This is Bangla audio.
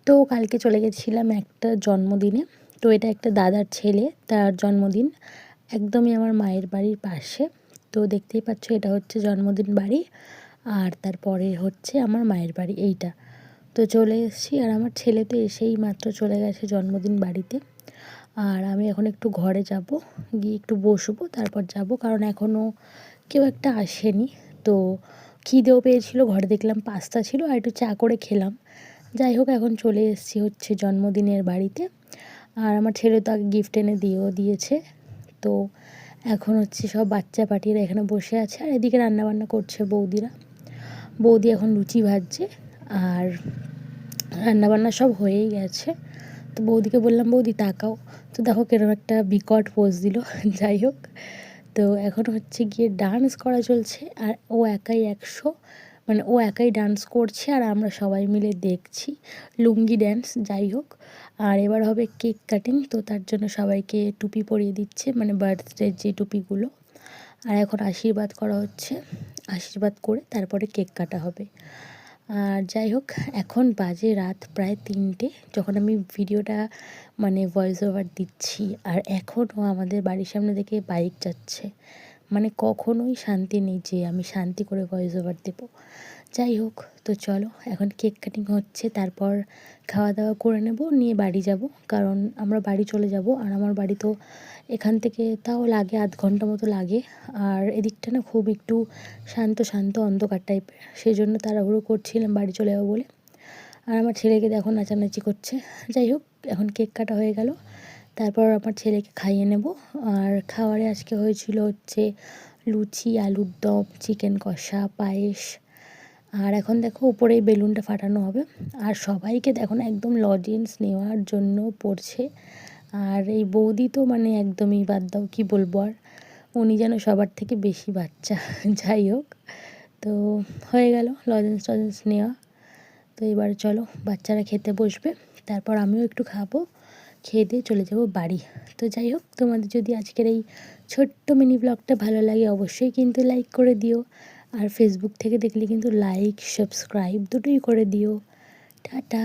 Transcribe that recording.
তো কালকে চলে গেছিলাম একটা জন্মদিনে। তো এটা একটা দাদার ছেলে, তার জন্মদিন একদমই আমার মায়ের বাড়ির পাশে। তো দেখতেই পাচ্ছ এটা হচ্ছে জন্মদিন বাড়ি, আর তারপরে হচ্ছে আমার মায়ের বাড়ি এইটা। তো চলে এসেছি, আর আমার ছেলে তো এসেই মাত্র চলে গেছে জন্মদিন বাড়িতে। আর আমি এখন একটু ঘরে যাব, গিয়ে একটু বসবো, তারপর যাব, কারণ এখনও কেউ একটা আসেনি। তো খিদেও পেয়েছিল, ঘরে দেখলাম পাস্তা ছিল, আর একটু চা করে খেলাম। যাই হোক, এখন চলে এসেছি হচ্ছে জন্মদিনের বাড়িতে। আর আমার ছেলে তো আগে গিফট এনে দিয়েছে। তো এখন হচ্ছে সব বাচ্চা পার্টিরা এখানে বসে আছে, আর এদিকে রান্নাবান্না করছে বৌদিরা। বৌদি এখন লুচি ভাজছে, আর রান্নাবান্না সব হয়েই গেছে। তো বৌদিকে বললাম, বৌদি তাকাও। তো দেখো কিরকম একটা বিকট পোজ দিল। যাই হোক, তো এখন হচ্ছে গিয়ে ডান্স করা চলছে, আর ও একাই 100, মানে ও একাই ডান্স করছে, আর আমরা সবাই মিলে দেখছি লুঙ্গি ড্যান্স। যাই হোক, আর এবার হবে কেক কাটিং। তো তার জন্য সবাইকে টুপি পরিয়ে দিচ্ছে, মানে বার্থডের যে টুপিগুলো। আর এখন আশীর্বাদ করা হচ্ছে, আশীর্বাদ করে তারপরে কেক কাটা হবে। আর যাই হোক, এখন বাজে রাত প্রায় 3টে যখন আমি ভিডিওটা মানে ভয়েস ওভার দিচ্ছি। আর এখনও আমাদের বাড়ির সামনে থেকে বাইক যাচ্ছে, মানে কখনোই শান্তি নেই যে আমি শান্তি করে ভয়েস ওভার দেবো। যাই হোক, তো চলো এখন কেক কাটিং হচ্ছে, তারপর খাওয়া দাওয়া করে নেব, নিয়ে বাড়ি যাব, কারণ আমরা বাড়ি চলে যাব। আর আমার বাড়ি তো এখান থেকে তাও লাগে 1/2 ঘন্টা মতো লাগে। আর এদিকটা না খুব একটু শান্ত শান্ত অন্ধকার টাইপের, সেই জন্য তাড়াহুড়ো করছিলাম বাড়ি চলে যাবো বলে। আর আমার ছেলেকে দেখো নাচানাচি করছে। যাই হোক, এখন কেক কাটা হয়ে গেল, তারপর আমার ছেলেকে খাইয়ে নেব। আর খাবারে আজকে হয়েছিল হচ্ছে লুচি, আলুর দম, চিকেন কষা, পায়েস। আর এখন দেখো উপরেই বেলুনটা ফাটানো হবে। আর সবাইকে দেখো না একদম লজেন্স নেওয়ার জন্য পড়ছে। আর এই বৌদি তো মানে একদমই বাদ দাও, কী বলবো আর, উনি যেন সবার থেকে বেশি বাচ্চা। যাই হোক, তো হয়ে গেল লজেন্স টজেন্স নেওয়া। তো এবার চলো বাচ্চারা খেতে বসবে, তারপর আমিও একটু খাবো, খেয়ে দিয়ে চলে যাব বাড়ি। তো যাই হোক, তোমাদের যদি আজকের এই ছোট্ট মিনি ব্লগটা ভালো লাগে অবশ্যই কিন্তু লাইক করে দিও। আর ফেসবুক থেকে দেখলে কিন্তু লাইক সাবস্ক্রাইব দুটোই করে দিও। টাটা।